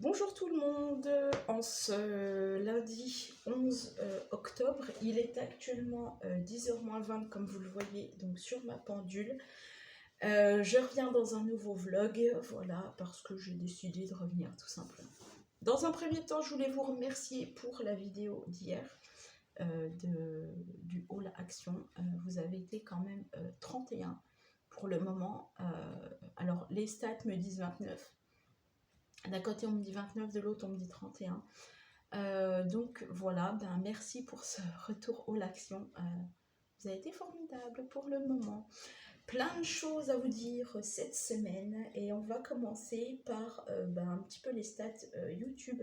Bonjour tout le monde, en ce lundi 11 octobre, il est actuellement 10h moins 20 comme vous le voyez donc sur ma pendule. Je reviens dans un nouveau vlog, voilà, parce que j'ai décidé de revenir tout simplement. Dans un premier temps, je voulais vous remercier pour la vidéo d'hier du haul action. Vous avez été quand même 31 pour le moment. Alors les stats me disent 29. D'un côté on me dit 29, de l'autre on me dit 31. Donc voilà, merci pour ce retour au l'action. Vous avez été formidable pour le moment. Plein de choses à vous dire cette semaine et on va commencer par un petit peu les stats YouTube.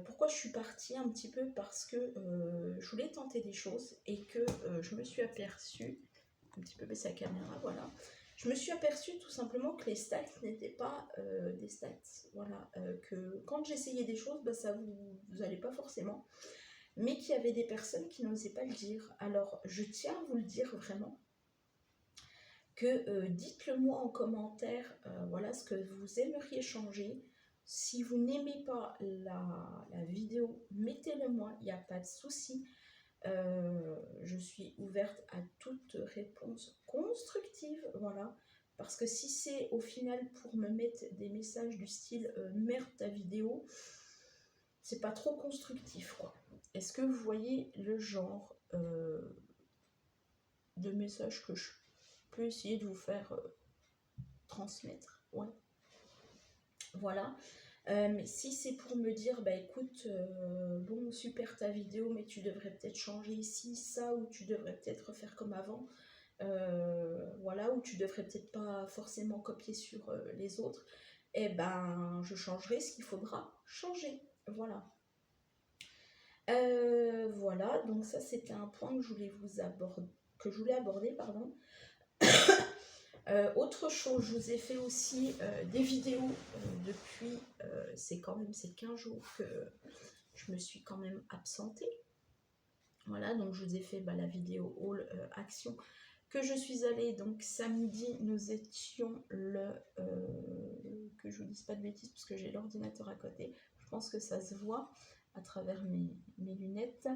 Pourquoi je suis partie un petit peu? Parce que je voulais tenter des choses et que je me suis aperçue, un petit peu baisser la caméra, voilà. Je me suis aperçue tout simplement que les stats n'étaient pas des stats. Voilà, que quand j'essayais des choses, ça vous allez pas forcément. Mais qu'il y avait des personnes qui n'osaient pas le dire. Alors, je tiens à vous le dire vraiment. Que dites-le moi en commentaire, voilà ce que vous aimeriez changer. Si vous n'aimez pas la vidéo, mettez-le moi, il n'y a pas de souci. Je suis ouverte à toute réponse constructive, voilà. Parce que si c'est au final pour me mettre des messages du style merde ta vidéo, c'est pas trop constructif, quoi. Est-ce que vous voyez le genre de message que je peux essayer de vous faire transmettre? Ouais. Voilà. Mais si c'est pour me dire, écoute, bon, super ta vidéo, mais tu devrais peut-être changer ici, ça, ou tu devrais peut-être faire comme avant, voilà, ou tu devrais peut-être pas forcément copier sur les autres, et je changerai ce qu'il faudra changer. Voilà. Voilà, donc ça c'était un point que je voulais aborder, pardon. Autre chose, je vous ai fait aussi des vidéos depuis, c'est 15 jours que je me suis quand même absentée. Voilà, donc je vous ai fait la vidéo haul action que je suis allée, donc samedi, nous étions que je vous dise pas de bêtises parce que j'ai l'ordinateur à côté, je pense que ça se voit à travers mes lunettes.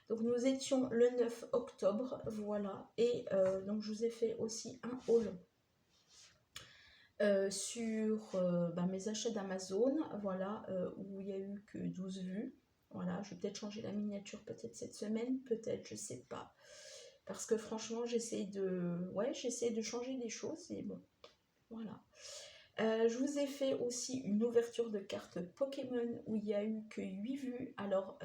Donc nous étions le 9 octobre, voilà, et donc je vous ai fait aussi un haul sur mes achats d'Amazon, voilà, où il n'y a eu que 12 vues. Voilà, je vais peut-être changer la miniature peut-être cette semaine, peut-être, je sais pas. Parce que franchement, j'essaie de changer des choses et bon, voilà. Je vous ai fait aussi une ouverture de cartes Pokémon où il n'y a eu que 8 vues. Alors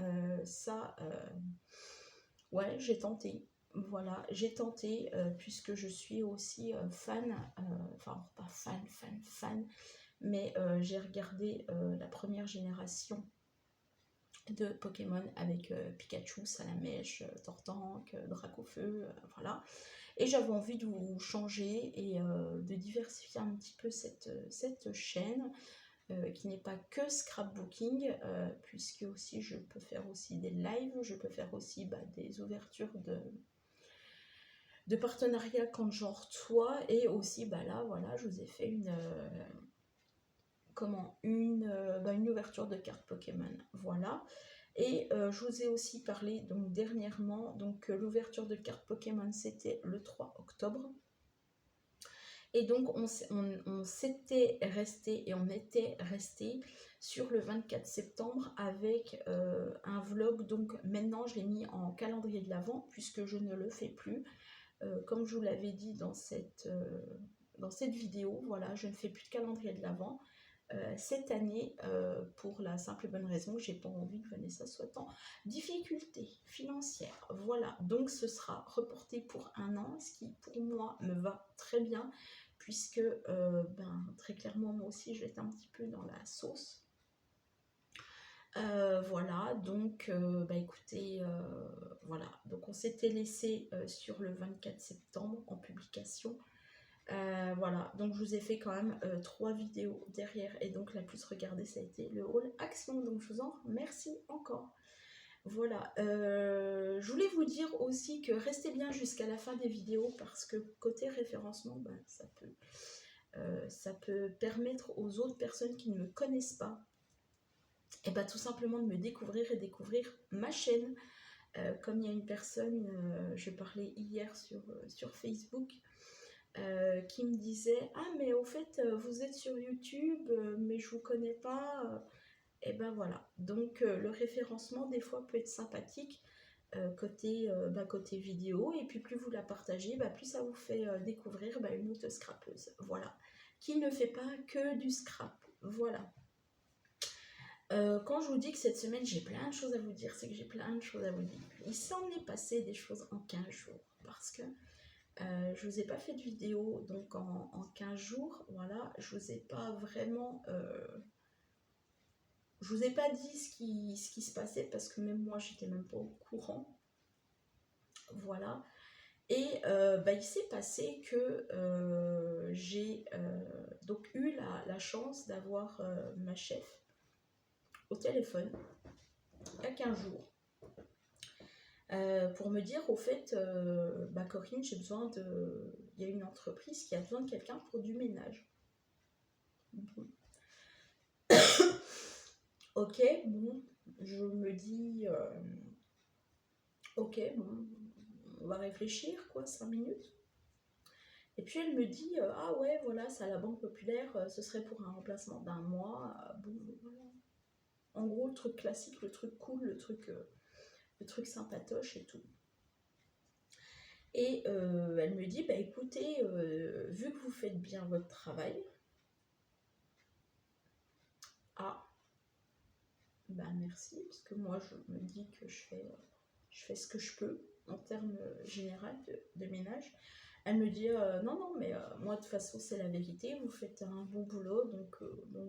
ouais, j'ai tenté. Voilà, j'ai tenté puisque je suis aussi fan, enfin pas fan, mais j'ai regardé la première génération de Pokémon avec Pikachu, Salamèche, Tortank, Dracofeu, voilà. Et j'avais envie de vous changer et de diversifier un petit peu cette chaîne qui n'est pas que scrapbooking, puisque aussi je peux faire aussi des lives, je peux faire aussi des ouvertures de partenariat quand j'en reçois, et aussi là voilà, je vous ai fait une ouverture de cartes Pokémon, voilà. Et je vous ai aussi parlé donc dernièrement, donc l'ouverture de cartes Pokémon c'était le 3 octobre. Et donc on s'était resté et on était resté sur le 24 septembre avec un vlog. Donc maintenant je l'ai mis en calendrier de l'Avent puisque je ne le fais plus. Comme je vous l'avais dit dans cette vidéo, voilà, je ne fais plus de calendrier de l'Avent cette année pour la simple et bonne raison que j'ai pas envie que Vanessa soit en difficulté financière. Voilà, donc ce sera reporté pour un an, ce qui pour moi me va très bien puisque très clairement moi aussi je vais être un petit peu dans la sauce. Voilà, donc écoutez, voilà, donc on s'était laissé sur le 24 septembre en publication. Voilà, donc je vous ai fait quand même 3 vidéos derrière, et donc la plus regardée ça a été le haul action, donc je vous en remercie encore. Voilà, je voulais vous dire aussi que restez bien jusqu'à la fin des vidéos parce que côté référencement, ça peut permettre aux autres personnes qui ne me connaissent pas Et bah tout simplement de me découvrir et découvrir ma chaîne. Comme il y a une personne, je parlais hier sur Facebook, qui me disait: ah mais au fait vous êtes sur YouTube, mais je vous connais pas. Et ben voilà, donc le référencement des fois peut être sympathique côté vidéo, et puis plus vous la partagez, plus ça vous fait découvrir une autre scrapeuse, voilà, qui ne fait pas que du scrap, voilà. Quand je vous dis que cette semaine j'ai plein de choses à vous dire, c'est que j'ai plein de choses à vous dire. Il s'en est passé des choses en 15 jours, parce que je vous ai pas fait de vidéo donc en 15 jours, voilà, je vous ai pas vraiment... je vous ai pas dit ce qui se passait, parce que même moi j'étais même pas au courant, voilà. Et il s'est passé que j'ai donc eu la chance d'avoir ma chef au téléphone il y a 15 jours pour me dire au fait, Corinne, j'ai besoin de... Il y a une entreprise qui a besoin de quelqu'un pour du ménage. Bon. Ok, bon, je me dis, ok, bon, on va réfléchir, quoi, 5 minutes. Et puis elle me dit, ah ouais, voilà, c'est à la Banque Populaire, ce serait pour un remplacement d'un mois. Bon, voilà. En gros, le truc classique, le truc cool, le truc sympatoche et tout. Et elle me dit, écoutez, vu que vous faites bien votre travail, merci, parce que moi je me dis que je fais ce que je peux en termes général de ménage. Elle me dit non, non, mais moi de toute façon c'est la vérité, vous faites un bon boulot, donc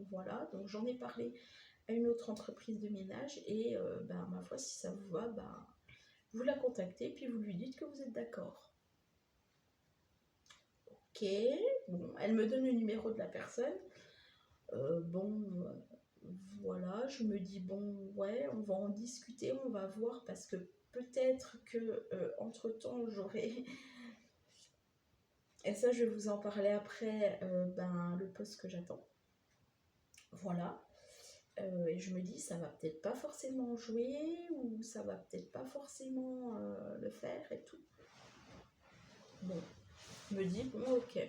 voilà. Donc j'en ai parlé à une autre entreprise de ménage, et ma foi, si ça vous va, vous la contactez, puis vous lui dites que vous êtes d'accord. Ok, bon, elle me donne le numéro de la personne. Voilà, je me dis bon, ouais, on va en discuter, on va voir, parce que peut-être que entre temps j'aurai, et ça je vais vous en parler après, le poste que j'attends, voilà. Et je me dis, ça va peut-être pas forcément jouer, ou ça va peut-être pas forcément le faire et tout. Bon, je me dis bon, ok.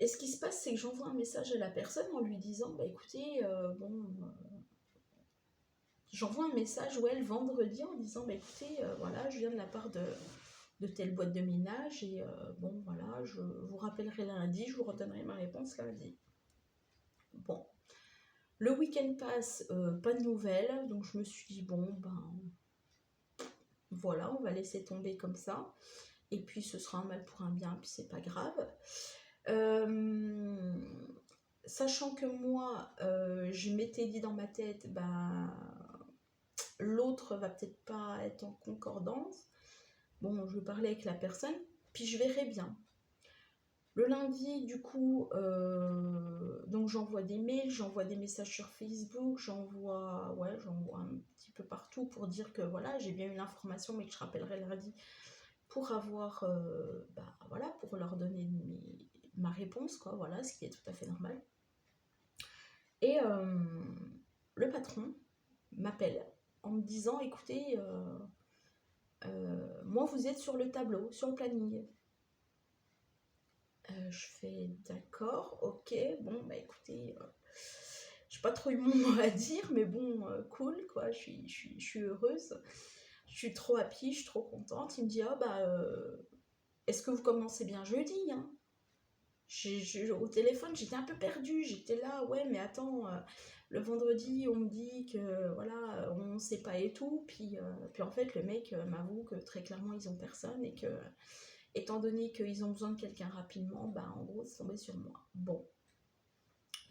Et ce qui se passe, c'est que j'envoie un message à la personne en lui disant, écoutez, j'envoie un message le vendredi en disant, écoutez, voilà, je viens de la part de telle boîte de ménage, et voilà, je vous rappellerai lundi, je vous redonnerai ma réponse lundi. Bon, le week-end passe, pas de nouvelles, donc je me suis dit, bon, voilà, on va laisser tomber comme ça, et puis ce sera un mal pour un bien, puis c'est pas grave. Sachant que moi, je m'étais dit dans ma tête, l'autre va peut-être pas être en concordance. Bon, je vais parler avec la personne, puis je verrai bien. Le lundi, du coup, donc j'envoie des mails, j'envoie des messages sur Facebook, j'envoie un petit peu partout pour dire que voilà, j'ai bien eu l'information, mais que je rappellerai lundi pour avoir, voilà, pour leur donner ma réponse, quoi, voilà, ce qui est tout à fait normal. Et le patron m'appelle en me disant, écoutez, moi vous êtes sur le tableau, sur le planning. Je fais d'accord, ok, bon, écoutez, j'ai pas trop eu mon mot à dire, mais bon, cool, quoi, je suis heureuse, je suis trop happy, je suis trop contente. Il me dit, est-ce que vous commencez bien jeudi, hein? Au téléphone, j'étais un peu perdue, j'étais là, ouais, mais attends, le vendredi, on me dit que, voilà, on sait pas et tout, puis en fait, le mec m'avoue que très clairement, ils ont personne, et que, étant donné qu'ils ont besoin de quelqu'un rapidement, en gros, c'est tombé sur moi. Bon,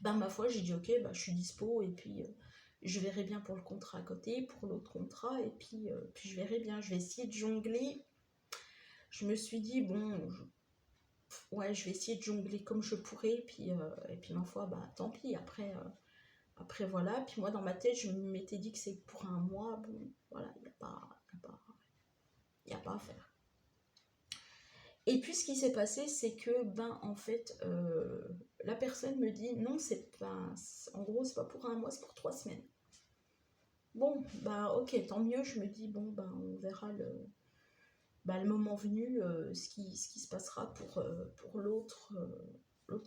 ma foi, j'ai dit, ok, je suis dispo, et puis je verrai bien pour le contrat à côté, pour l'autre contrat, et puis je verrai bien, je vais essayer de jongler. Je me suis dit, bon... ouais, je vais essayer de jongler comme je pourrais, et puis ma foi, tant pis, après voilà. Puis moi, dans ma tête, je m'étais dit que c'est pour un mois, bon, voilà, il n'y a pas à faire. Et puis, ce qui s'est passé, c'est que, en fait, la personne me dit, non, c'est pas, en gros, c'est pas pour un mois, c'est pour 3 semaines. Bon, bah ok, tant mieux, je me dis, bon, bah on verra le moment venu, ce qui se passera pour l'autre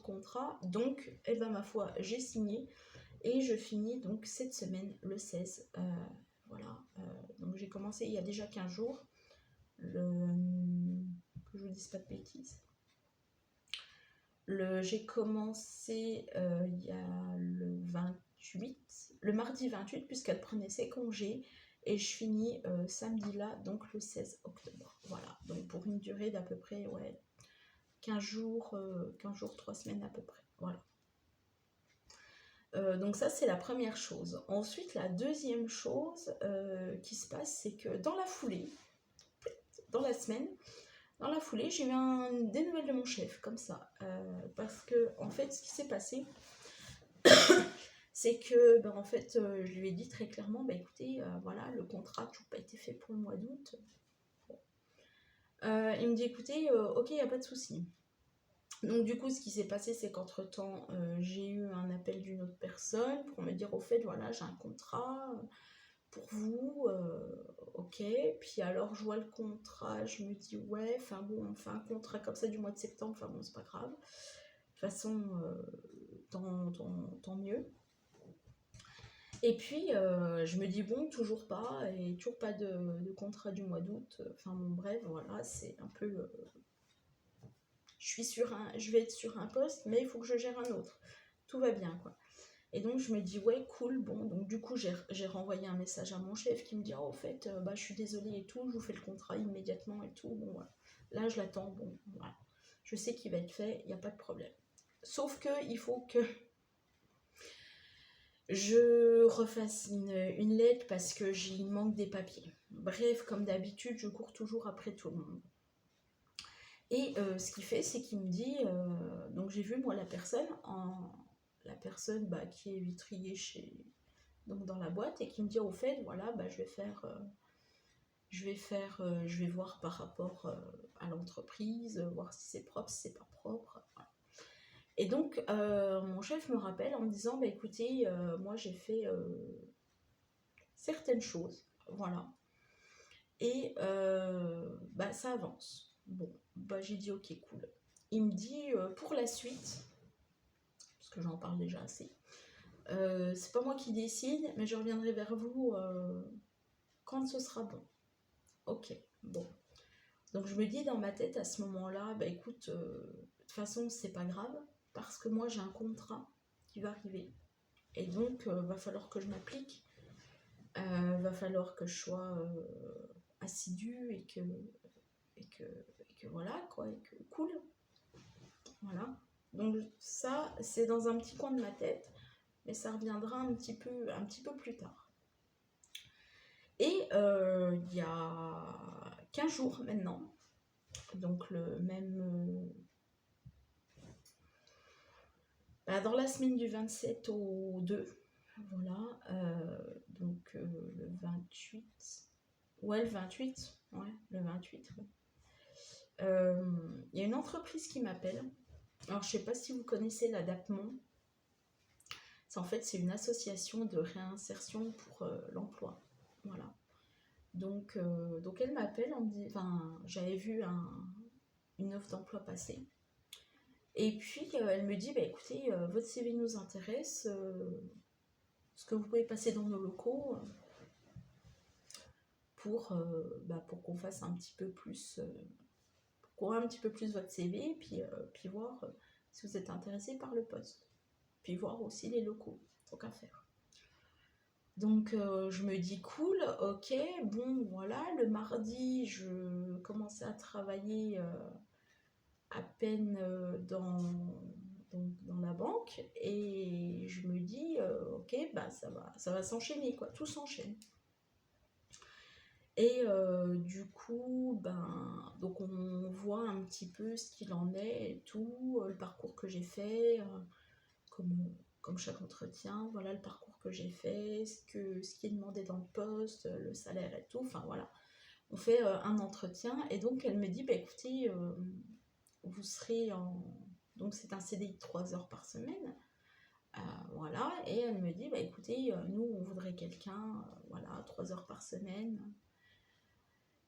contrat. Donc, eh ben, ma foi, j'ai signé et je finis donc cette semaine, le 16. Voilà, donc j'ai commencé il y a déjà 15 jours. Que je vous dise pas de bêtises. J'ai commencé il y a le mardi 28, puisqu'elle prenait ses congés, et je finis samedi là, donc le 16 octobre. Voilà, donc pour une durée d'à peu près 15 jours, 3 semaines à peu près. Voilà. Donc ça, c'est la première chose. Ensuite, la deuxième chose qui se passe, c'est que dans la foulée, dans la semaine, dans la foulée, j'ai eu des nouvelles de mon chef, comme ça. Parce que, en fait, ce qui s'est passé, c'est que, ben, en fait, je lui ai dit très clairement, ben, écoutez, voilà, le contrat n'a toujours pas été fait pour le mois d'août. Bon. Il me dit, écoutez, ok, il n'y a pas de souci. Donc, du coup, ce qui s'est passé, c'est qu'entre-temps, j'ai eu un appel d'une autre personne pour me dire, au fait, voilà, j'ai un contrat pour vous, ok. Puis alors, je vois le contrat, je me dis, ouais, enfin bon, on fait un contrat comme ça du mois de septembre, enfin bon, c'est pas grave. De toute façon, tant mieux. Et puis, je me dis, bon, toujours pas, et toujours pas de contrat du mois d'août. Enfin bon, bref, voilà, c'est un peu... je vais être sur un poste, mais il faut que je gère un autre. Tout va bien, quoi. Et donc, je me dis, ouais, cool, bon. Donc, du coup, j'ai renvoyé un message à mon chef qui me dit, oh, au fait, bah, je suis désolée et tout, je vous fais le contrat immédiatement et tout. Bon, voilà. Là, je l'attends, bon, voilà. Je sais qu'il va être fait, il n'y a pas de problème. Sauf que il faut que je refasse une lettre parce que j'y manque des papiers. Bref, comme d'habitude, je cours toujours après tout le monde. Et ce qu'il fait, c'est qu'il me dit, donc j'ai vu moi la personne bah, qui est vitrier donc dans la boîte, et qui me dit au fait, voilà, bah, je vais voir par rapport à l'entreprise, voir si c'est propre, si c'est pas propre. Voilà. Et donc mon chef me rappelle en me disant, bah écoutez, moi j'ai fait certaines choses, voilà, et bah ça avance. Bon, bah j'ai dit ok, cool. Il me dit pour la suite, parce que j'en parle déjà assez, c'est pas moi qui décide, mais je reviendrai vers vous quand ce sera bon. Ok, bon. Donc je me dis dans ma tête à ce moment-là, bah écoute, de toute façon c'est pas grave, parce que moi j'ai un contrat qui va arriver. Et donc va falloir que je m'applique, va falloir que je sois assidue et que voilà quoi, et que cool. Voilà. Donc ça, c'est dans un petit coin de ma tête, mais ça reviendra un petit peu plus tard. Et il y a 15 jours maintenant, donc le même... dans la semaine du 27 au 2, voilà, donc le 28... Ouais, le 28, ouais, le 28, ouais. Il y a une entreprise qui m'appelle. Alors, je ne sais pas si vous connaissez l'Adapmont. C'est une association de réinsertion pour l'emploi. Voilà. Donc elle m'appelle, j'avais vu une offre d'emploi passer. Et puis, elle me dit, bah, écoutez, votre CV nous intéresse. Est-ce que vous pouvez passer dans nos locaux pour qu'on fasse un petit peu plus... qu'on voit un petit peu plus votre CV, puis voir si vous êtes intéressé par le poste. Puis voir aussi les locaux, tant qu'à faire. Donc je me dis cool, ok, bon voilà, le mardi je commençais à travailler à peine dans la banque, et je me dis ok, bah ça va s'enchaîner quoi, tout s'enchaîne. Et du coup, donc on voit un petit peu ce qu'il en est et tout, le parcours que j'ai fait, comme chaque entretien, voilà le parcours que j'ai fait, ce qui est demandé dans le poste, le salaire et tout, enfin voilà. On fait un entretien, et donc elle me dit, bah écoutez, vous serez en... Donc c'est un CDI de 3 heures par semaine, voilà, et elle me dit, bah écoutez, nous on voudrait quelqu'un, voilà, 3 heures par semaine.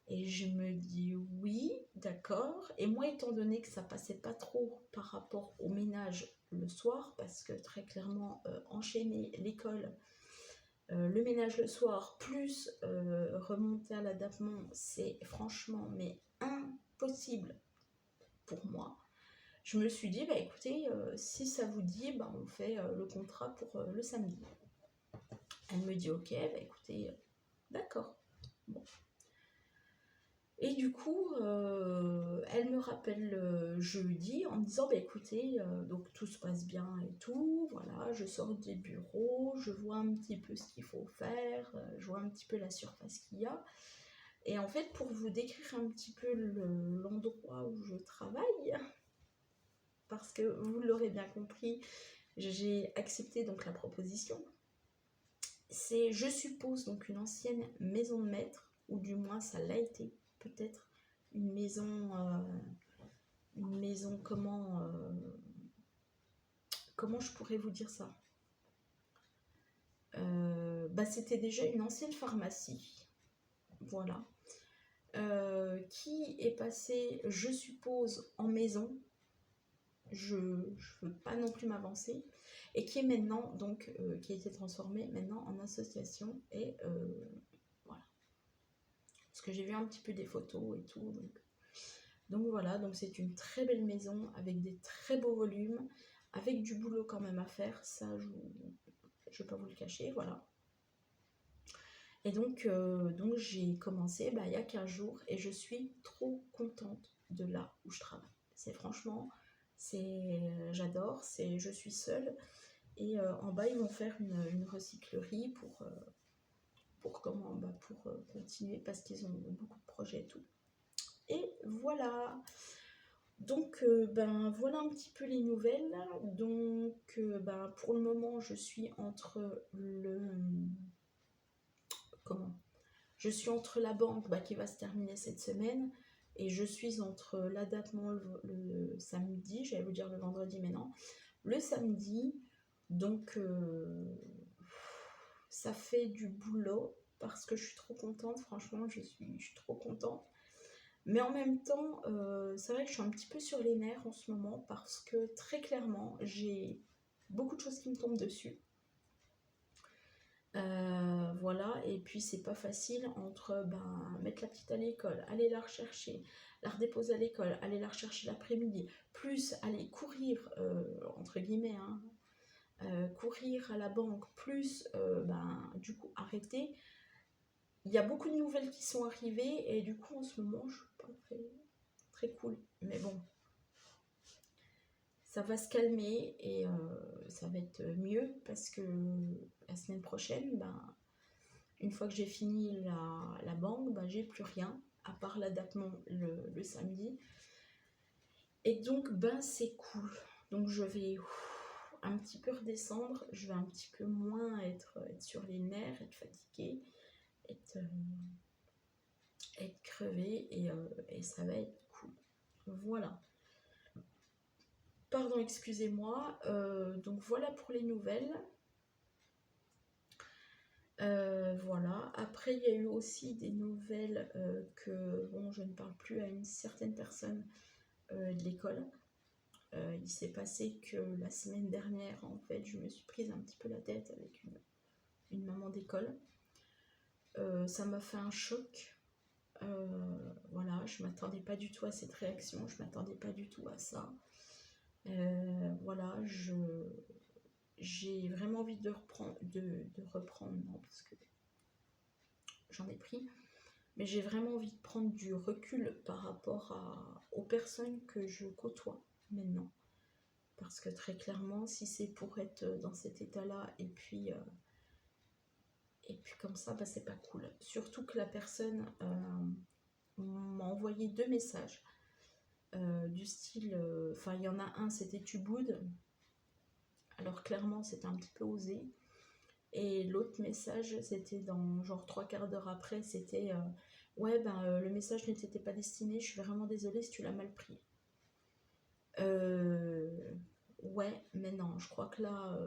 Et je me dis oui, d'accord. Et moi, étant donné que ça passait pas trop par rapport au ménage le soir, parce que très clairement, enchaîner l'école, le ménage le soir, plus remonter à l'adaptement, c'est franchement mais impossible pour moi. Je me suis dit, bah écoutez, si ça vous dit, bah, on fait le contrat pour le samedi. Elle me dit ok, bah écoutez, d'accord. Bon. Et du coup, elle me rappelle jeudi en me disant, bah écoutez, donc tout se passe bien et tout, voilà, je sors des bureaux, je vois un petit peu ce qu'il faut faire, je vois un petit peu la surface qu'il y a. Et en fait, pour vous décrire un petit peu l'endroit où je travaille, parce que vous l'aurez bien compris, j'ai accepté donc la proposition. C'est, je suppose, donc une ancienne maison de maître, ou du moins ça l'a été, peut-être une maison comment je pourrais vous dire ça, bah, c'était déjà une ancienne pharmacie, voilà, qui est passée, je suppose, en maison, je ne veux pas non plus m'avancer, et qui est maintenant, donc, qui a été transformée maintenant en association, et voilà, parce que j'ai vu un petit peu des photos et tout, donc voilà, donc c'est une très belle maison avec des très beaux volumes, avec du boulot quand même à faire, ça je ne vais pas vous le cacher, voilà. Et donc j'ai commencé il y a 15 jours et je suis trop contente de là où je travaille. C'est franchement, j'adore, je suis seule et en bas ils vont faire une recyclerie pour continuer parce qu'ils ont beaucoup de projets et tout. Et voilà. Donc voilà un petit peu les nouvelles. Donc pour le moment je suis entre je suis entre la banque qui va se terminer cette semaine et je suis entre l'adaptement le samedi, j'allais vous dire le vendredi mais non, le samedi. Donc ça fait du boulot parce que je suis trop contente, franchement je suis trop contente. Mais en même temps, c'est vrai que je suis un petit peu sur les nerfs en ce moment parce que très clairement, j'ai beaucoup de choses qui me tombent dessus. Voilà, et puis c'est pas facile entre mettre la petite à l'école, aller la rechercher, la redéposer à l'école, aller la rechercher l'après-midi, plus aller courir, entre guillemets, courir à la banque, plus du coup arrêter. Il y a beaucoup de nouvelles qui sont arrivées et du coup en ce moment je suis pas très cool, mais bon, ça va se calmer et ça va être mieux parce que la semaine prochaine, une fois que j'ai fini la banque, j'ai plus rien à part l'adaptement le samedi et donc c'est cool. Donc je vais un petit peu redescendre, je vais un petit peu moins être sur les nerfs, être fatiguée, être crevée et ça va être cool. Voilà. Pardon, excusez-moi. Donc voilà pour les nouvelles. Voilà. Après, il y a eu aussi des nouvelles que je ne parle plus à une certaine personne de l'école. Il s'est passé que la semaine dernière, en fait, je me suis prise un petit peu la tête avec une maman d'école. Ça m'a fait un choc. Voilà, je ne m'attendais pas du tout à cette réaction, je ne m'attendais pas du tout à ça. Voilà, j'ai vraiment envie de reprendre, non, parce que j'en ai pris, mais j'ai vraiment envie de prendre du recul par rapport aux personnes que je côtoie maintenant. Parce que très clairement, si c'est pour être dans cet état-là, et puis comme ça, c'est pas cool. Surtout que la personne m'a envoyé 2 messages. Du style, il y en a un, c'était tu boudes. Alors clairement, c'était un petit peu osé. Et l'autre message, c'était dans genre 3/4 d'heure après, c'était ouais, le message ne t'était pas destiné, je suis vraiment désolée si tu l'as mal pris. Ouais, mais non, je crois que là,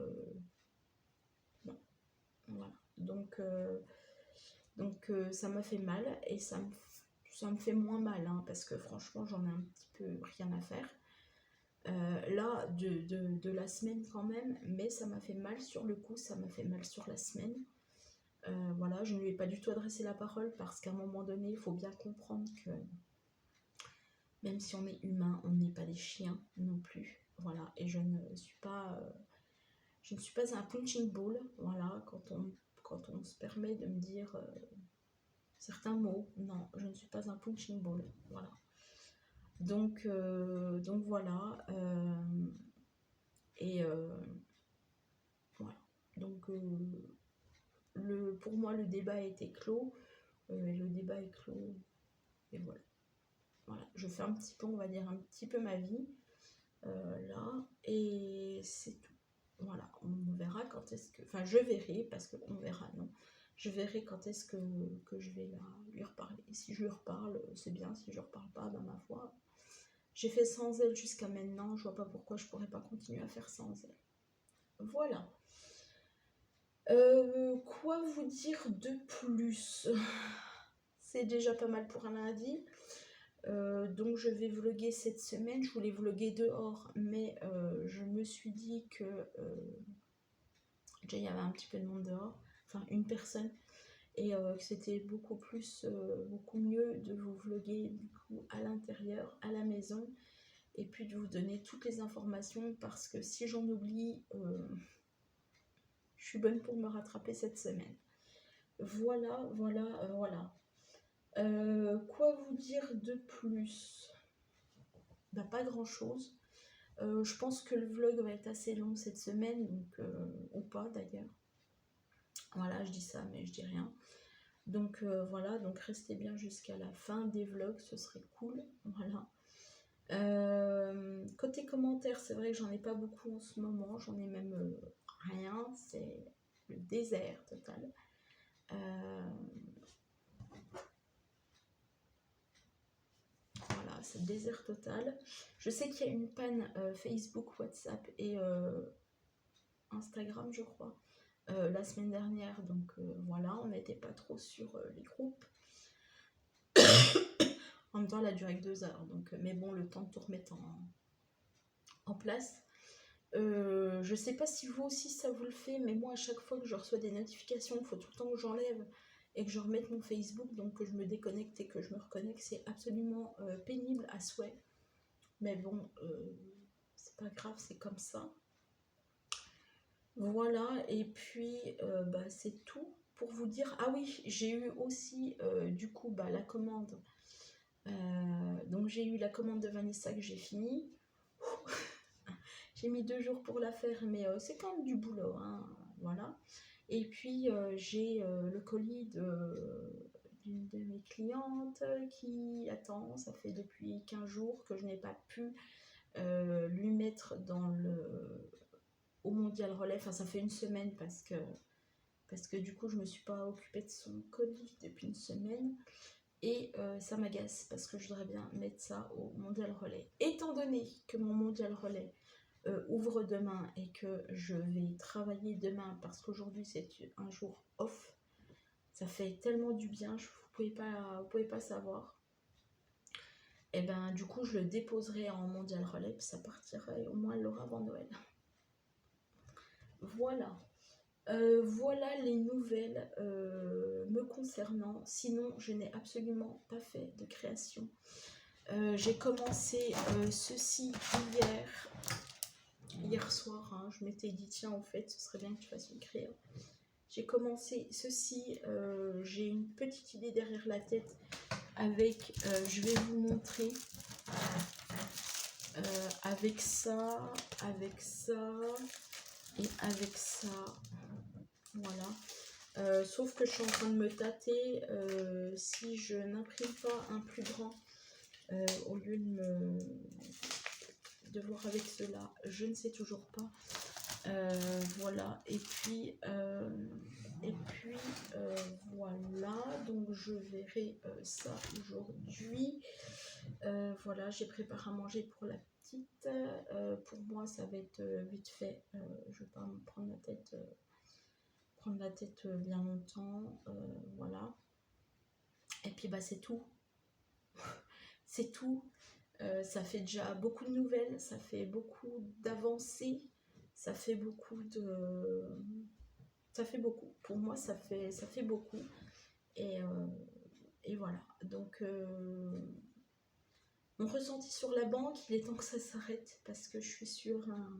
Ça m'a fait mal et ça me fait moins mal, hein, parce que franchement j'en ai un petit peu rien à faire. Là, de la semaine quand même, mais ça m'a fait mal sur le coup, ça m'a fait mal sur la semaine. Voilà, je ne lui ai pas du tout adressé la parole parce qu'à un moment donné, il faut bien comprendre que même si on est humain, on n'est pas des chiens non plus. Voilà, et je ne suis pas un punching ball. Voilà, quand on se permet de me dire certains mots, non, je ne suis pas un punching ball. Voilà. Donc voilà. Et voilà. Donc pour moi, le débat a été clos. Le débat est clos. Et voilà. Voilà. Je fais un petit peu, on va dire, un petit peu ma vie. Là. Et c'est tout. Voilà. On verra quand est-ce que... Enfin, je verrai, parce qu'on verra, non. Je verrai quand est-ce que je vais lui reparler. Si je lui reparle, c'est bien. Si je ne reparle pas, ben ma foi... J'ai fait sans elle jusqu'à maintenant. Je vois pas pourquoi je pourrais pas continuer à faire sans elle. Voilà. Quoi vous dire de plus? C'est déjà pas mal pour un lundi. Donc je vais vlogger cette semaine. Je voulais vlogger dehors, mais je me suis dit que déjà il y avait un petit peu de monde dehors, enfin une personne, et que c'était beaucoup mieux de vous vlogger du coup à l'intérieur, à la maison, et puis de vous donner toutes les informations, parce que si j'en oublie, je suis bonne pour me rattraper cette semaine. Voilà. Quoi vous dire de plus? Bah, pas grand chose. Je pense que le vlog va être assez long cette semaine, donc, ou pas d'ailleurs. Voilà, je dis ça, mais je dis rien. Donc voilà, donc restez bien jusqu'à la fin des vlogs, ce serait cool. Voilà. Côté commentaires, c'est vrai que j'en ai pas beaucoup en ce moment, j'en ai même rien, c'est le désert total. Voilà, c'est le désert total. Je sais qu'il y a une panne Facebook, WhatsApp et Instagram, je crois, la semaine dernière. Donc voilà, on n'était pas trop sur les groupes. En même temps, elle a duré que 2 heures. Donc, mais bon, le temps de tout remettre en place. Je sais pas si vous aussi ça vous le fait, mais moi à chaque fois que je reçois des notifications, il faut tout le temps que j'enlève et que je remette mon Facebook, donc que je me déconnecte et que je me reconnecte. C'est absolument pénible à souhait. Mais bon, c'est pas grave, c'est comme ça. Voilà, et puis bah, c'est tout pour vous dire. Ah oui, j'ai eu aussi du coup bah, la commande. Donc j'ai eu la commande de Vanessa que j'ai fini. J'ai mis 2 jours pour la faire, mais c'est quand même du boulot, hein, voilà. Et puis j'ai le colis d'une de mes clientes qui attend. Ça fait depuis 15 jours que je n'ai pas pu lui mettre au Mondial Relais. Enfin, ça fait une semaine parce que du coup je me suis pas occupée de son colis depuis une semaine. Et ça m'agace parce que je voudrais bien mettre ça au Mondial Relais. Étant donné que mon Mondial Relais ouvre demain et que je vais travailler demain parce qu'aujourd'hui c'est un jour off, ça fait tellement du bien, vous pouvez pas savoir. Et ben du coup je le déposerai en Mondial Relais, puis ça partira et au moins elle l'aura avant Noël. Voilà. Voilà les nouvelles me concernant. Sinon, je n'ai absolument pas fait de création. J'ai commencé ceci hier soir. Hein, je m'étais dit, tiens, en fait, ce serait bien que tu fasses une créa. J'ai commencé ceci. J'ai une petite idée derrière la tête avec, je vais vous montrer, avec ça et avec ça. Voilà. Sauf que je suis en train de me tâter si je n'imprime pas un plus grand au lieu de voir avec cela. Je ne sais toujours pas. Voilà. Et puis voilà. Donc je verrai ça aujourd'hui. Voilà, j'ai préparé à manger pour la petite. Pour moi, ça va être vite fait. Je ne vais pas me prendre la tête prendre la tête bien longtemps, voilà. Et puis bah c'est tout, c'est tout. Ça fait déjà beaucoup de nouvelles, ça fait beaucoup d'avancées, ça fait beaucoup de... Ça fait beaucoup. Pour moi, ça fait beaucoup. Et, voilà. Donc, mon ressenti sur la banque, il est temps que ça s'arrête parce que je suis sur un...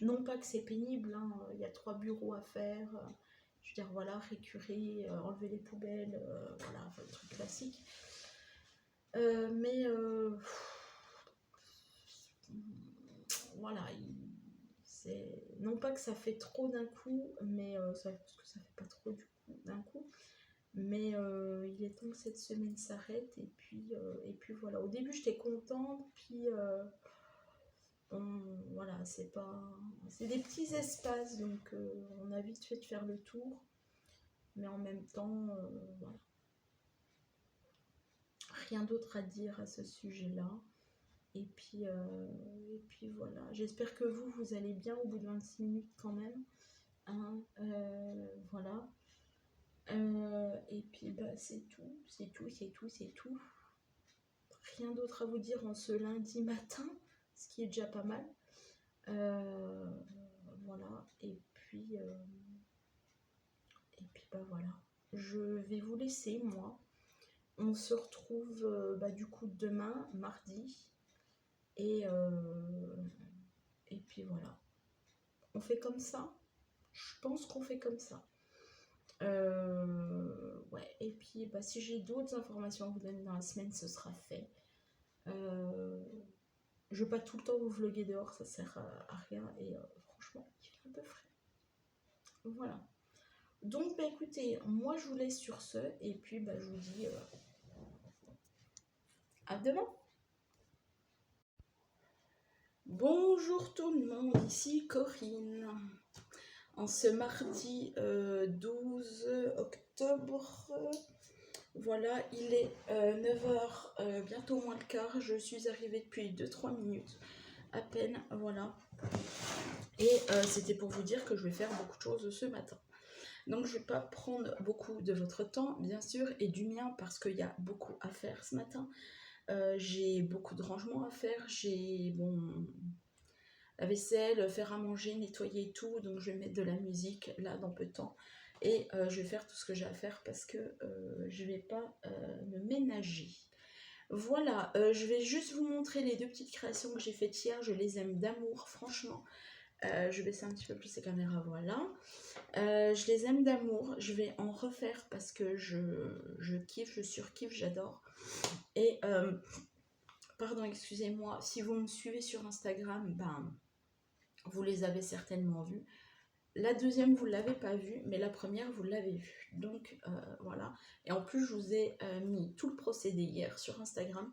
Non pas que c'est pénible, hein, il y a 3 bureaux à faire. Je veux dire, voilà, récurer, enlever les poubelles, voilà, enfin, le truc classique. Mais voilà, c'est non pas que ça fait trop d'un coup, mais parce que ça fait pas trop du coup d'un coup, mais il est temps que cette semaine s'arrête et puis voilà. Au début j'étais contente, puis voilà, c'est des petits espaces, donc on a vite fait de faire le tour, mais en même temps voilà, rien d'autre à dire à ce sujet-là. Et puis voilà, j'espère que vous allez bien au bout de 26 minutes quand même. Hein, voilà. Et puis bah c'est tout, c'est tout, c'est tout, c'est tout. Rien d'autre à vous dire en ce lundi matin, ce qui est déjà pas mal. Voilà, et puis bah voilà. Je vais vous laisser, moi. On se retrouve bah, du coup demain, mardi. Et puis voilà. On fait comme ça. Je pense qu'on fait comme ça. Ouais, et puis bah, si j'ai d'autres informations à vous donner dans la semaine, ce sera fait. Je vais pas tout le temps vous vloguer dehors, ça sert à rien. Et franchement, il fait un peu frais. Voilà. Donc, bah, écoutez, moi je vous laisse sur ce. Et puis, bah, je vous dis à demain. Bonjour tout le monde, ici Corinne. En ce mardi 12 octobre, voilà, il est 9h, bientôt moins le quart. Je suis arrivée depuis 2-3 minutes à peine, voilà. Et c'était pour vous dire que je vais faire beaucoup de choses ce matin. Donc je ne vais pas prendre beaucoup de votre temps, bien sûr, et du mien, parce qu'il y a beaucoup à faire ce matin. J'ai beaucoup de rangements à faire, j'ai la vaisselle, faire à manger, nettoyer et tout, donc je vais mettre de la musique là dans peu de temps. Et je vais faire tout ce que j'ai à faire parce que je ne vais pas me ménager. Voilà, je vais juste vous montrer les 2 petites créations que j'ai faites hier. Je les aime d'amour, franchement. Je baisse un petit peu plus la caméra, voilà. Je les aime d'amour. Je vais en refaire parce que je kiffe, je surkiffe, j'adore. Et, pardon, excusez-moi, si vous me suivez sur Instagram, ben, vous les avez certainement vues. La deuxième, vous ne l'avez pas vue, mais la première, vous l'avez vue. Donc, voilà. Et en plus, je vous ai mis tout le procédé hier sur Instagram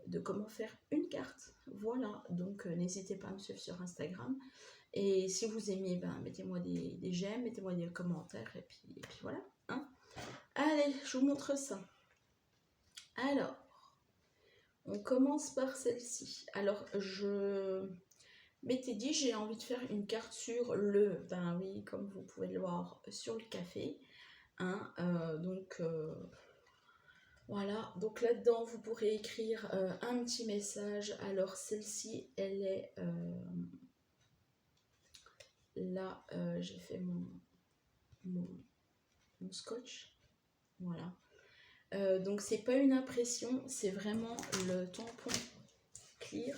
de comment faire une carte. Voilà. Donc, n'hésitez pas à me suivre sur Instagram. Et si vous aimez, ben, mettez-moi des j'aime, mettez-moi des commentaires. Et puis voilà. Hein. Allez, je vous montre ça. Alors, on commence par celle-ci. Alors, je m'étais dit, j'ai envie de faire une carte sur ben oui, comme vous pouvez le voir, sur le café. Hein, donc, voilà. Donc là-dedans, vous pourrez écrire un petit message. Alors, celle-ci, elle est... là, j'ai fait mon scotch. Voilà. Donc, c'est pas une impression, c'est vraiment le tampon clear.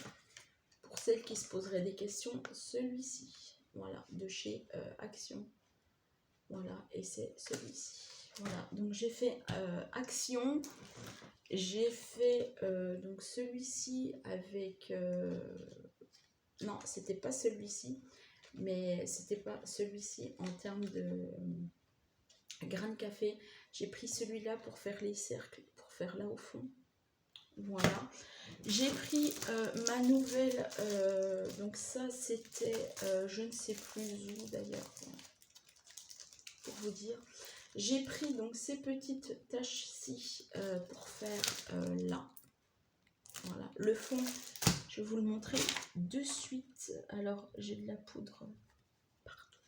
Pour celles qui se poseraient des questions, celui-ci, voilà, de chez Action. Voilà, et c'est celui-ci. Voilà, donc j'ai fait Action. J'ai fait donc celui-ci avec... non, c'était pas celui-ci, mais c'était pas celui-ci en termes de grain de café. J'ai pris celui-là pour faire les cercles, pour faire là au fond. Voilà. J'ai pris ma nouvelle, donc ça c'était, je ne sais plus où d'ailleurs, pour vous dire. J'ai pris donc ces petites taches-ci pour faire là. Voilà. Le fond, je vais vous le montrer de suite. Alors, j'ai de la poudre partout.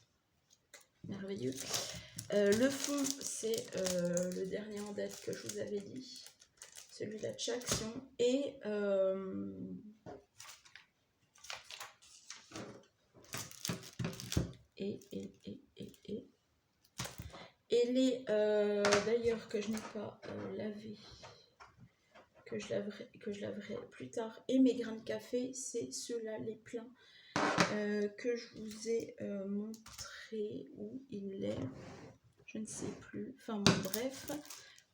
merveilleux. Le fond, c'est le dernier en date que je vous avais dit, celui-là de chez Action. Et les d'ailleurs que je n'ai pas lavé, que je laverai plus tard. Et mes grains de café, c'est ceux-là, les pleins, que je vous ai montré. Où il est, je ne sais plus. Enfin bon, bref,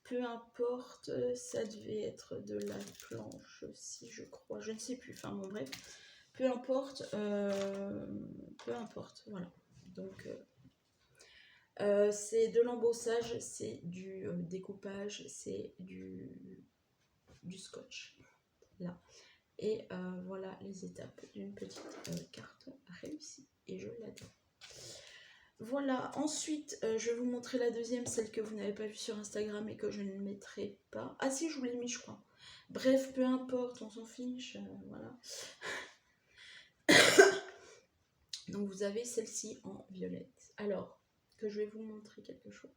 peu importe, ça devait être de la planche aussi, je crois. Je ne sais plus. Enfin bon, bref, peu importe. Voilà. Donc, c'est de l'embossage, c'est du découpage, c'est du scotch. Là. Et voilà les étapes d'une petite carte réussie. Et je l'adore. Voilà, ensuite, je vais vous montrer la deuxième, celle que vous n'avez pas vue sur Instagram et que je ne mettrai pas. Ah si, je vous l'ai mis, je crois. Bref, peu importe, on s'en fiche, voilà. Donc, vous avez celle-ci en violette. Alors, que je vais vous montrer quelque chose.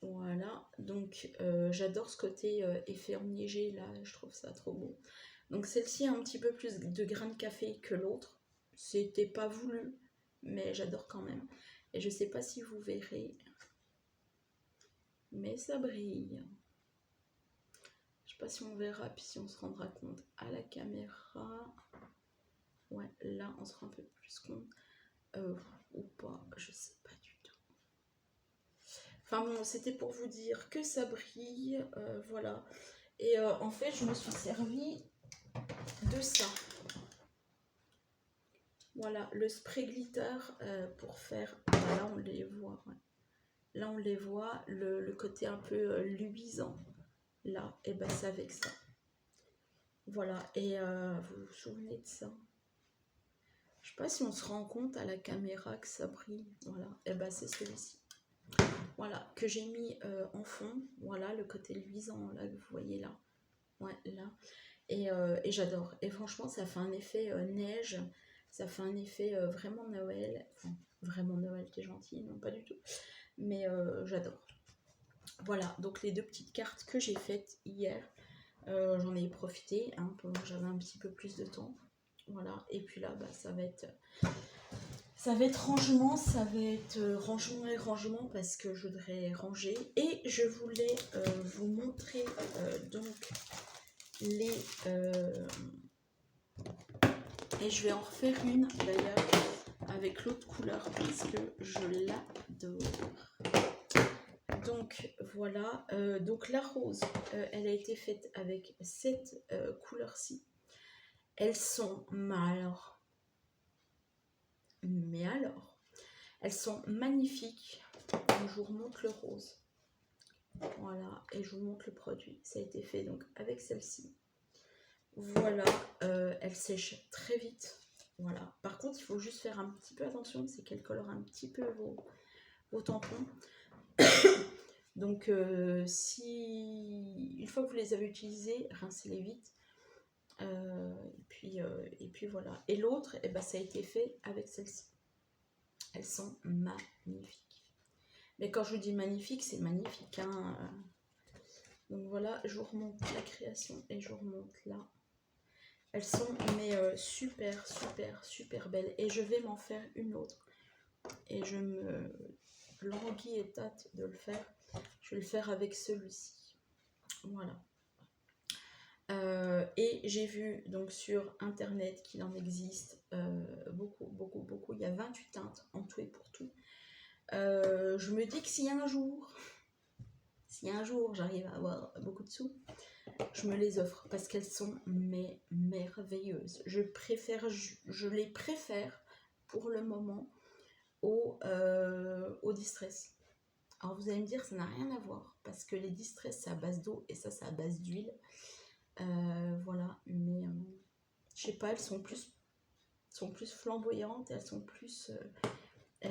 Voilà, donc j'adore ce côté effet enneigé, là, je trouve ça trop beau. Donc, celle-ci a un petit peu plus de grains de café que l'autre. C'était pas voulu, mais j'adore quand même. Et je sais pas si vous verrez, mais ça brille. Je sais pas si on verra, puis si on se rendra compte à la caméra. Ouais, là on se rend un peu plus compte. Ou pas, je sais pas du tout. Enfin bon, c'était pour vous dire que ça brille, voilà. Et en fait, je me suis servi de ça. Voilà, le spray glitter pour faire... Là, on les voit, ouais. Là, on les voit, le côté un peu luisant. Là, et ben c'est avec ça. Voilà, et vous vous souvenez de ça? Je sais pas si on se rend compte à la caméra que ça brille. Voilà, et ben c'est celui-ci. Voilà, que j'ai mis en fond. Voilà, le côté luisant là que vous voyez là. Ouais, là. Et j'adore. Et franchement, ça fait un effet neige. Ça fait un effet vraiment Noël. Enfin, vraiment Noël, t'es gentil, non pas du tout. Mais j'adore. Voilà, donc les deux petites cartes que j'ai faites hier. J'en ai profité hein, pendant que j'avais un petit peu plus de temps. Voilà, et puis là, bah, ça va être rangement, ça va être rangement et rangement parce que je voudrais ranger. Et je voulais vous montrer donc les... et je vais en refaire une d'ailleurs avec l'autre couleur parce que je l'adore. Donc voilà, donc la rose, elle a été faite avec cette couleur-ci. Elles sont, mais alors, elles sont magnifiques. Donc, je vous remonte le rose. Voilà, et je vous montre le produit. Ça a été fait donc avec celle-ci. Voilà, elle sèche très vite. Voilà. Par contre, il faut juste faire un petit peu attention, c'est qu'elle colore un petit peu vos tampons. Donc, si une fois que vous les avez utilisés, rincez-les vite. Et puis voilà. Et l'autre, eh ben, ça a été fait avec celle-ci. Elles sont magnifiques. Mais quand je vous dis magnifique, c'est magnifique. Hein. Donc voilà, je vous remonte la création et je vous remonte là. Elles sont mais super, super, super belles. Et je vais m'en faire une autre. Et je me languis et tâte de le faire. Je vais le faire avec celui-ci. Voilà. Et j'ai vu donc sur internet qu'il en existe beaucoup, beaucoup, beaucoup. Il y a 28 teintes en tout et pour tout. Je me dis que si un jour j'arrive à avoir beaucoup de sous, je me les offre parce qu'elles sont merveilleuses. Je les préfère pour le moment au distress. Alors vous allez me dire ça n'a rien à voir parce que les distress c'est à base d'eau et ça c'est à base d'huile. Voilà, mais je sais pas, elles sont plus flamboyantes, elles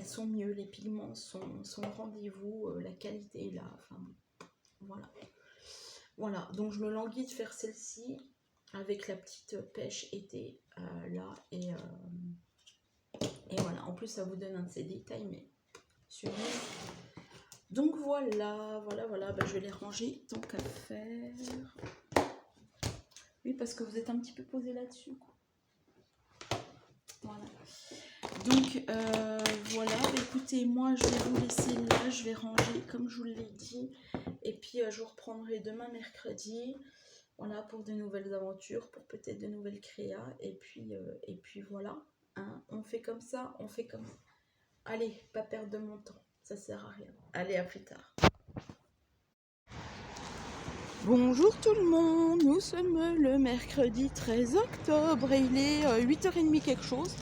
sont mieux, les pigments sont au rendez-vous, la qualité est là, enfin voilà. Voilà, donc je me languis de faire celle-ci avec la petite pêche été là et Et voilà, en plus ça vous donne un de ces détails, mais sublime. Donc voilà, bah, je vais les ranger tant qu'à faire. Oui, parce que vous êtes un petit peu posé là-dessus. Voilà. Donc voilà, écoutez, moi je vais vous laisser là, je vais ranger comme je vous l'ai dit. Et puis je vous reprendrai demain mercredi. Voilà, pour de nouvelles aventures, pour peut-être de nouvelles créas. Et puis voilà, hein, on fait comme ça, on fait comme ça. Allez, pas perdre de mon temps, ça sert à rien. Allez, à plus tard. Bonjour tout le monde, nous sommes le mercredi 13 octobre et il est 8h30 quelque chose.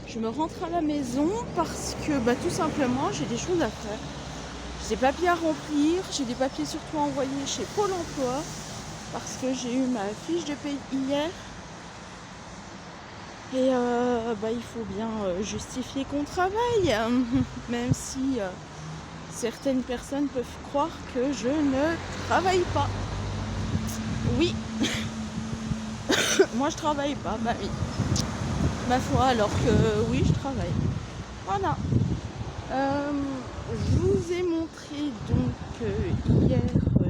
Je me rentre à la maison parce que tout simplement j'ai des choses à faire. J'ai des papiers à remplir, j'ai des papiers surtout à envoyer chez Pôle emploi parce que j'ai eu ma fiche de paye hier. Et il faut bien justifier qu'on travaille, même si certaines personnes peuvent croire que je ne travaille pas. Oui, moi je travaille pas, bah oui. Ma foi, alors que oui, je travaille. Voilà. Je vous ai montré donc hier,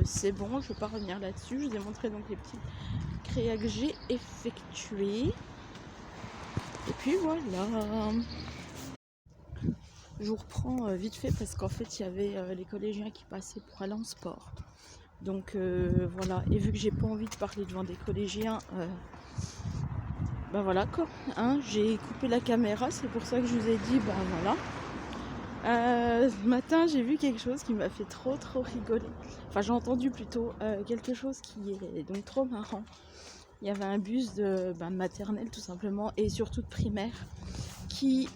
c'est bon, je ne vais pas revenir là-dessus. Je vous ai montré donc les petits créas que j'ai effectués. Et puis voilà. Je vous reprends vite fait parce qu'en fait il y avait les collégiens qui passaient pour aller en sport. Donc voilà, et vu que j'ai pas envie de parler devant des collégiens, voilà quoi, hein, j'ai coupé la caméra, c'est pour ça que je vous ai dit, voilà. Ce matin j'ai vu quelque chose qui m'a fait trop rigoler. Enfin j'ai entendu plutôt quelque chose qui est donc trop marrant. Il y avait un bus de maternelle tout simplement et surtout de primaire qui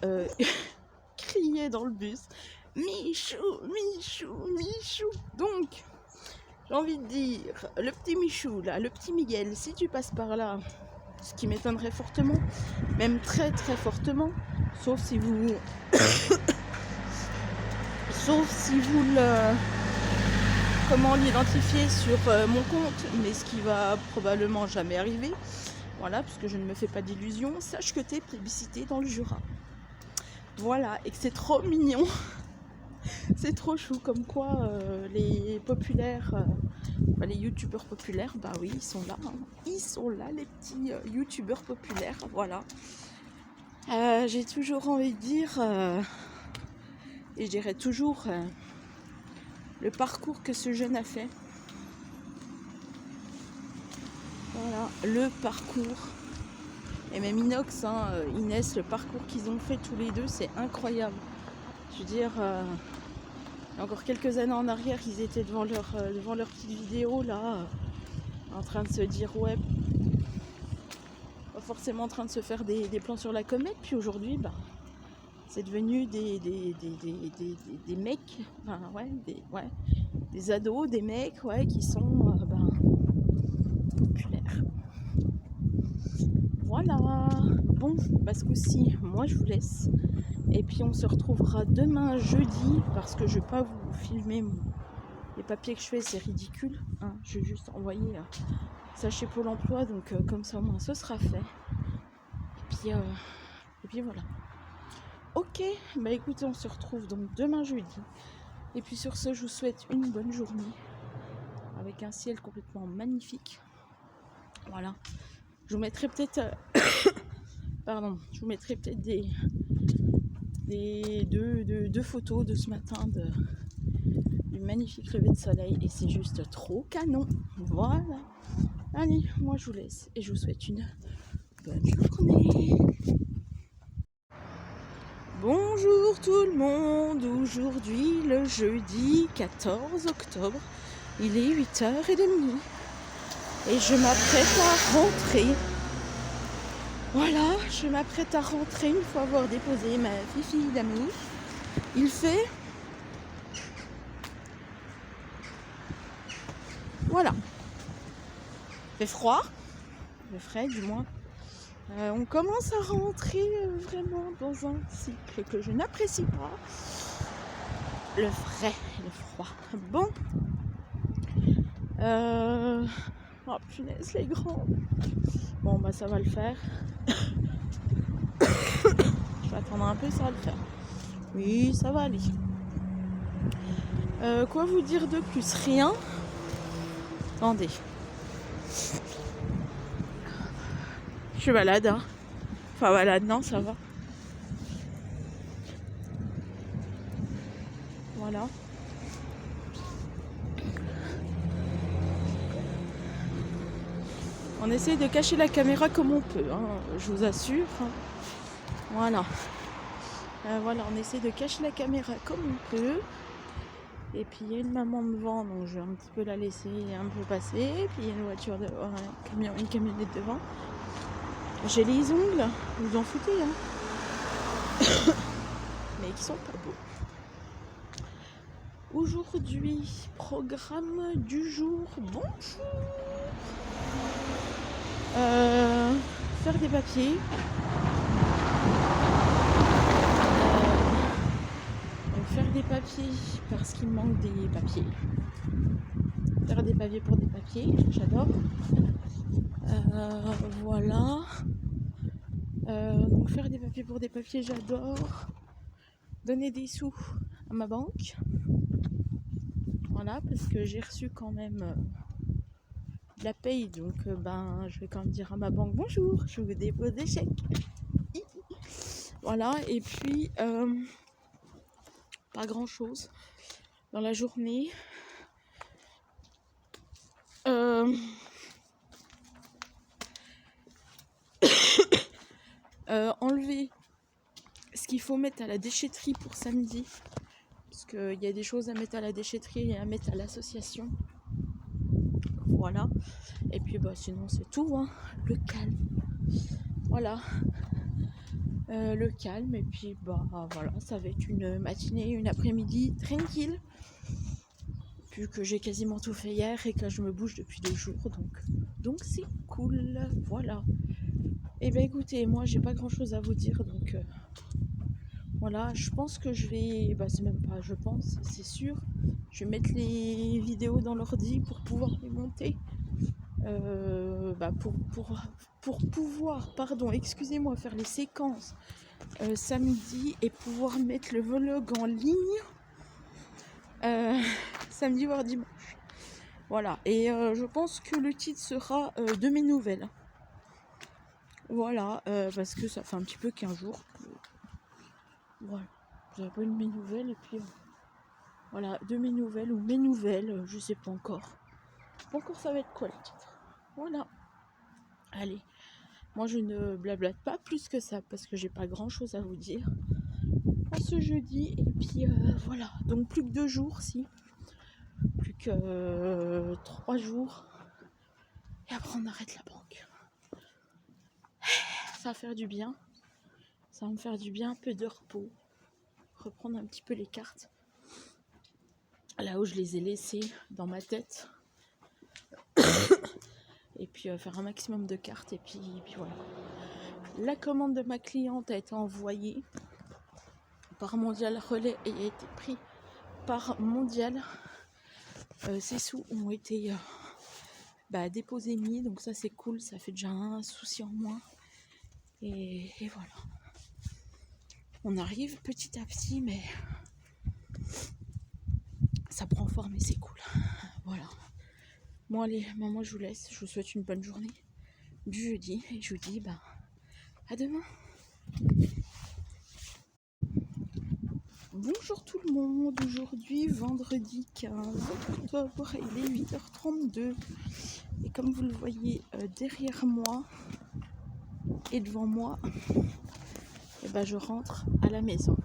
criait dans le bus Michou, Michou, Michou. Donc j'ai envie de dire, le petit Michou là, le petit Miguel, si tu passes par là, ce qui m'étonnerait fortement, même très fortement, sauf si vous l'identifiez sur mon compte, mais ce qui va probablement jamais arriver, voilà, parce que je ne me fais pas d'illusions, sache que tu es plébiscité dans le Jura. Voilà, et que c'est trop mignon. C'est trop chou, comme quoi les populaires, les youtubeurs populaires, oui, ils sont là, hein. Ils sont là, les petits youtubeurs populaires, voilà. J'ai toujours envie de dire, et je dirais toujours, le parcours que ce jeune a fait. Voilà, le parcours. Et même Inox, Inès, le parcours qu'ils ont fait tous les deux, c'est incroyable. Je veux dire, il y a encore quelques années en arrière, ils étaient devant leur petite vidéo là, en train de se dire ouais, pas forcément en train de se faire des plans sur la comète. Puis aujourd'hui, c'est devenu des mecs, des ados, des mecs, qui sont populaires. Voilà. Bon, ce coup-ci, moi je vous laisse. Et puis on se retrouvera demain jeudi parce que je vais pas vous filmer les papiers que je fais, c'est ridicule. Hein. Je vais juste envoyer ça chez Pôle emploi, donc comme ça au moins ce sera fait. Et puis voilà. Ok, écoutez, on se retrouve donc demain jeudi. Et puis sur ce, je vous souhaite une bonne journée avec un ciel complètement magnifique. Voilà. Je vous mettrai peut-être deux photos de ce matin du magnifique lever de soleil et c'est juste trop canon. Voilà. Allez, moi je vous laisse et je vous souhaite une bonne journée. Bonjour tout le monde, aujourd'hui le jeudi 14 octobre, il est 8h30 et je m'apprête à rentrer. Voilà, je m'apprête à rentrer une fois avoir déposé ma fille d'amis. Il fait... Voilà. Il fait froid, il fait frais du moins. On commence à rentrer vraiment dans un cycle que je n'apprécie pas. Le frais et le froid. Bon. Oh punaise, les grands. Bon, ça va le faire. Je vais attendre un peu, ça va le faire. Oui, ça va aller. Quoi vous dire de plus? Rien. Attendez. Je suis malade, hein. Enfin malade, non, ça va. Voilà. On essaie de cacher la caméra comme on peut, hein, je vous assure. Voilà. Voilà, on essaie de cacher la caméra comme on peut. Et puis il y a une maman devant, donc je vais un petit peu la laisser un peu passer. Et puis il y a une voiture devant, une camionnette devant. J'ai les ongles, vous en foutez, hein. Mais qui sont pas beaux. Aujourd'hui, programme du jour. Bonjour. Faire des papiers. Faire des papiers parce qu'il manque des papiers. Faire des papiers pour des papiers, j'adore. Voilà. Donc faire des papiers pour des papiers, j'adore. Donner des sous à ma banque. Voilà, parce que j'ai reçu quand même de la paye, donc je vais quand même dire à ma banque bonjour, je vous dépose des chèques. Voilà, et puis pas grand chose dans la journée. Enlever ce qu'il faut mettre à la déchetterie pour samedi, parce qu'il y a des choses à mettre à la déchetterie et à mettre à l'association. Voilà, et puis sinon c'est tout, hein. Le calme. Voilà, le calme, et puis voilà, ça va être une matinée, une après-midi tranquille, vu que j'ai quasiment tout fait hier et que là je me bouge depuis 2 jours, donc c'est cool. Voilà. Et écoutez, moi j'ai pas grand chose à vous dire, donc voilà, je pense que je vais, c'est même pas je pense, c'est sûr, je vais mettre les vidéos dans l'ordi pour pouvoir les monter, pour pouvoir, excusez-moi, faire les séquences samedi et pouvoir mettre le vlog en ligne samedi voire dimanche. Voilà, et je pense que le titre sera de mes nouvelles. Voilà, parce que ça fait un petit peu 15 jours que... Voilà, j'avais pas une mes nouvelles, et puis voilà, de mes nouvelles ou mes nouvelles, je sais pas encore. Pas encore ça va être quoi le titre. Voilà. Allez, moi je ne blablate pas plus que ça parce que j'ai pas grand chose à vous dire en ce jeudi, et puis voilà, donc plus que 2 jours, plus que 3 jours, et après on arrête la banque. Ça va faire du bien, ça va me faire du bien, un peu de repos, reprendre un petit peu les cartes là où je les ai laissées dans ma tête, et puis faire un maximum de cartes, et puis voilà. La commande de ma cliente a été envoyée par Mondial Relais et a été pris par Mondial. Ces sous ont été déposés, mis, donc ça c'est cool, ça fait déjà un souci en moins, et voilà, on arrive petit à petit, mais ça prend forme et c'est cool. Voilà, bon allez, maman, je vous laisse, je vous souhaite une bonne journée du jeudi, et je vous dis à demain. Bonjour tout le monde, aujourd'hui vendredi 15 octobre, il est 8h32, et comme vous le voyez derrière moi et devant moi, je rentre à la maison.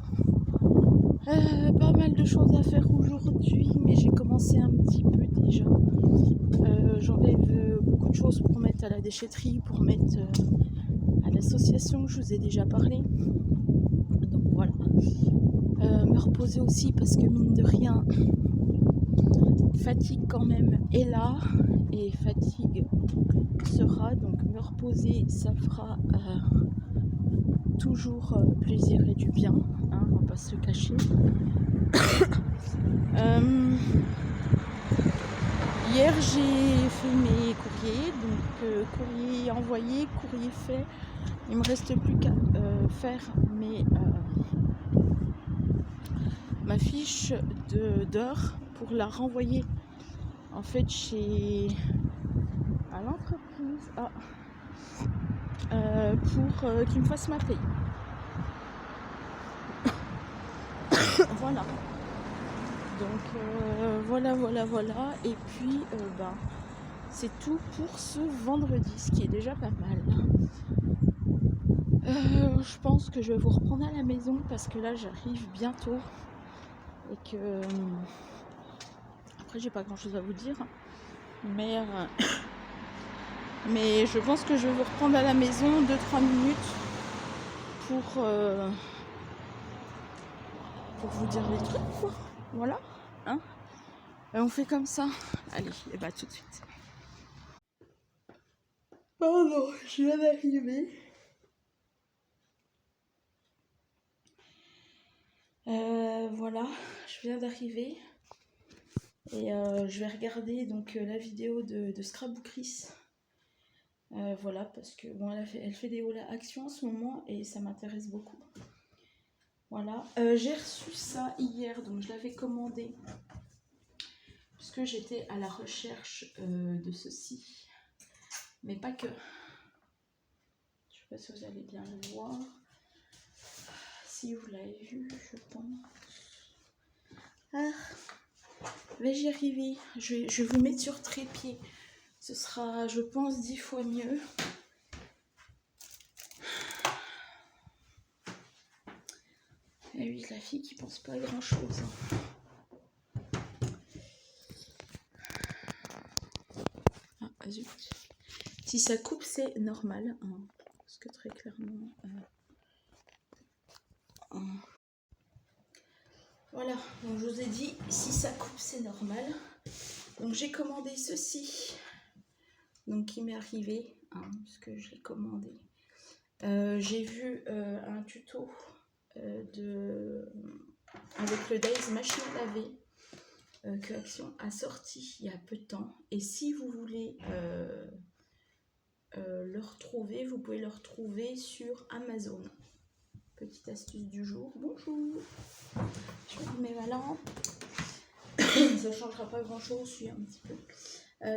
Pas mal de choses à faire aujourd'hui, mais j'ai commencé un petit peu déjà. J'enlève beaucoup de choses pour mettre à la déchetterie, pour mettre à l'association, je vous ai déjà parlé. Donc voilà. Me reposer aussi parce que mine de rien, fatigue quand même est là, et fatigue sera, donc me reposer ça fera toujours plaisir et du bien, hein, on va pas se le cacher. Hier j'ai fait mes courriers, donc courrier envoyé, courrier fait, Il me reste plus qu'à faire ma fiche d'heure pour la renvoyer en fait à l'entreprise pour qu'ils me fassent ma paye. Voilà. Donc voilà. Et puis c'est tout pour ce vendredi, ce qui est déjà pas mal. Je pense que je vais vous reprendre à la maison parce que là j'arrive bientôt et que après j'ai pas grand chose à vous dire, mais je pense que je vais vous reprendre à la maison 2-3 minutes pour vous dire les trucs, quoi. Voilà, hein. Et on fait comme ça. Allez, et bah tout de suite. Pardon, je viens d'arriver. Voilà, je viens d'arriver. Et je vais regarder donc la vidéo de Scrapbookeries. Voilà, parce que bon, elle fait des hauts actions en ce moment et ça m'intéresse beaucoup. Voilà, j'ai reçu ça hier, donc je l'avais commandé puisque j'étais à la recherche de ceci, mais pas que. Je sais pas si vous allez bien le voir. Si vous l'avez vu, je pense. Ah, mais j'y arrive. Je vais vous mettre sur trépied. Ce sera, je pense, 10 fois mieux. Et oui, la fille qui pense pas à grand chose. Ah, zut. Si ça coupe, c'est normal. Hein, parce que très clairement. Voilà, donc je vous ai dit, si ça coupe, c'est normal. Donc j'ai commandé ceci. Donc qui m'est arrivé, hein, parce que je l'ai commandé. J'ai vu un tuto avec le Days Machine à laver que Action a sorti il y a peu de temps. Et si vous voulez le retrouver, vous pouvez le retrouver sur Amazon. Petite astuce du jour. Bonjour. Je vous mets ma lampe. Ça ne changera pas grand chose, je suis un petit peu.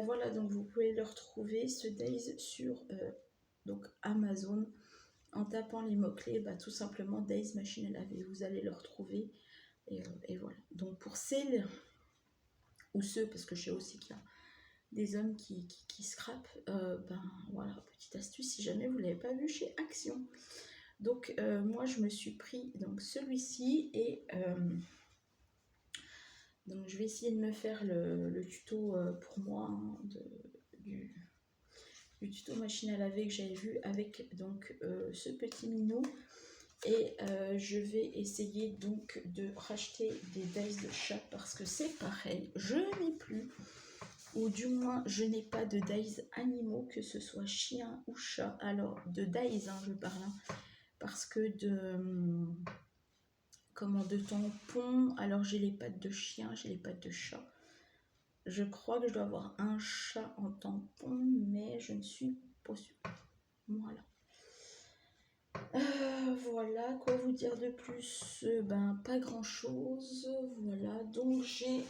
Voilà, donc vous pouvez le retrouver, ce Days, sur donc Amazon. En tapant les mots-clés, tout simplement Days Machine à laver, vous allez le retrouver. Et voilà. Donc pour celles ou ceux, parce que je sais aussi qu'il y a des hommes qui scrapent, voilà, petite astuce si jamais vous ne l'avez pas vu chez Action. Donc moi je me suis pris donc celui-ci et donc je vais essayer de me faire le tuto pour moi hein, du tuto machine à laver que j'avais vu avec donc ce petit minot. Et je vais essayer donc de racheter des Days de chat parce que c'est pareil, je n'ai plus, ou du moins je n'ai pas de Days animaux, que ce soit chien ou chat. Alors de Days, hein, je parle, hein, parce que de tampons, alors j'ai les pattes de chien, j'ai les pattes de chat. Je crois que je dois avoir un chat en tampon, mais je ne suis pas sûre. Voilà. Voilà, quoi vous dire de plus? Pas grand chose. Voilà, donc j'ai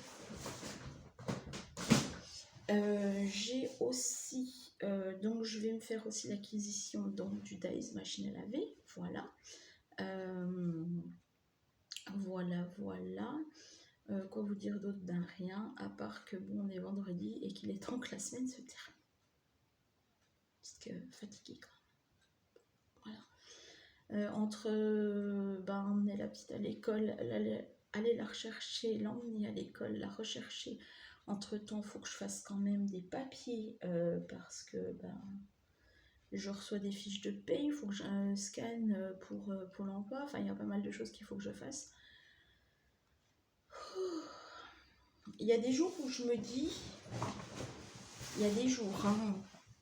aussi, donc je vais me faire aussi l'acquisition donc du Days Machine à laver. Voilà. Voilà. Quoi vous dire d'autre? Rien, à part que bon, on est vendredi et qu'il est temps que la semaine se termine. Parce que fatiguée quand même. Voilà. Entre emmener la petite à l'école, aller la rechercher, l'emmener à l'école, la rechercher. Entre temps, il faut que je fasse quand même des papiers parce que je reçois des fiches de paye, il faut que je scanne pour l'emploi. Enfin, il y a pas mal de choses qu'il faut que je fasse. Il y a des jours où je me dis,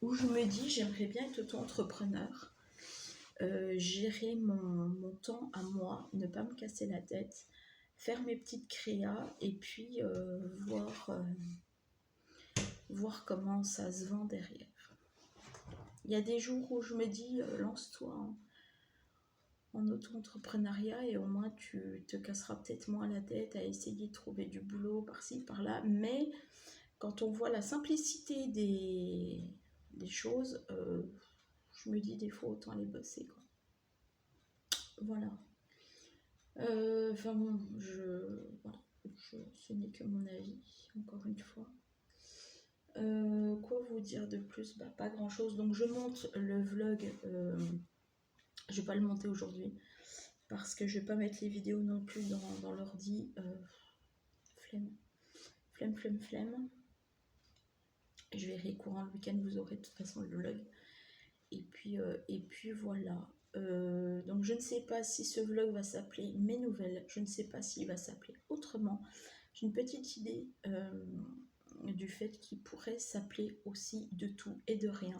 où je me dis, j'aimerais bien être auto-entrepreneur. Gérer mon temps à moi, ne pas me casser la tête, faire mes petites créas et puis voir comment ça se vend derrière. Il y a des jours où je me dis, lance-toi en auto-entrepreneuriat et au moins tu te casseras peut-être moins la tête à essayer de trouver du boulot par-ci, par-là. Mais quand on voit la simplicité des choses, je me dis des fois autant les bosser, quoi. Voilà. Enfin bon, voilà, ce n'est que mon avis, encore une fois. Quoi vous dire de plus? Bah, pas grand chose. Donc je monte le vlog. Je vais pas le monter aujourd'hui parce que je vais pas mettre les vidéos non plus dans l'ordi. Flemme. Flemme, flemme, flemme. Je verrai courant le week-end, vous aurez de toute façon le vlog. Et puis voilà. Donc je ne sais pas si ce vlog va s'appeler Mes Nouvelles. Je ne sais pas s'il va s'appeler autrement. J'ai une petite idée du fait qu'il pourrait s'appeler aussi De tout et de rien.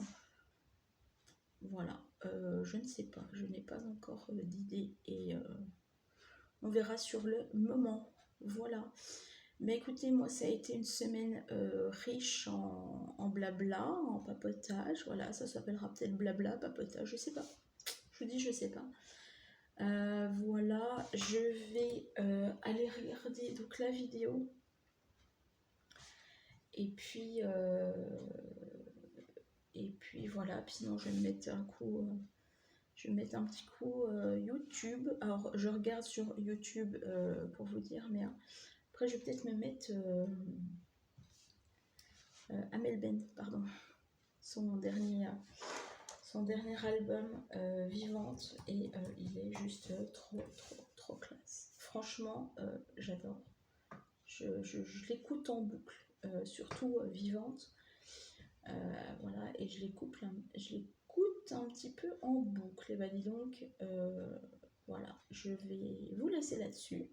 Voilà. Je ne sais pas. Je n'ai pas encore d'idée et on verra sur le moment. Voilà. Mais écoutez, moi, ça a été une semaine riche en blabla, en papotage. Voilà, ça s'appellera peut-être blabla, papotage, je sais pas. Je vous dis, je sais pas. Voilà, je vais aller regarder donc la vidéo. Et puis voilà. Puis sinon, je vais me mettre un coup. Je vais mettre un petit coup YouTube. Alors, je regarde sur YouTube pour vous dire, mais après, je vais peut-être me mettre Amel Ben, pardon, son dernier album Vivante, et il est juste trop classe. Franchement, j'adore. Je l'écoute en boucle, surtout Vivante. Voilà, et je l'écoute un petit peu en boucle. Et bah dis donc, voilà, je vais vous laisser là-dessus.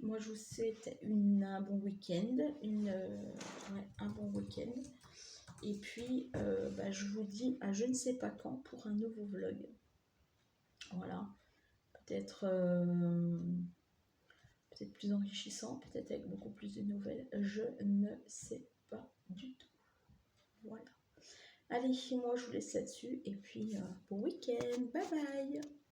Moi, je vous souhaite un bon week-end, un bon week-end. Et puis, je vous dis à je ne sais pas quand pour un nouveau vlog. Voilà, peut-être plus enrichissant, peut-être avec beaucoup plus de nouvelles. Je ne sais pas du tout. Voilà. Allez, moi, je vous laisse là-dessus. Et puis, bon week-end. Bye bye.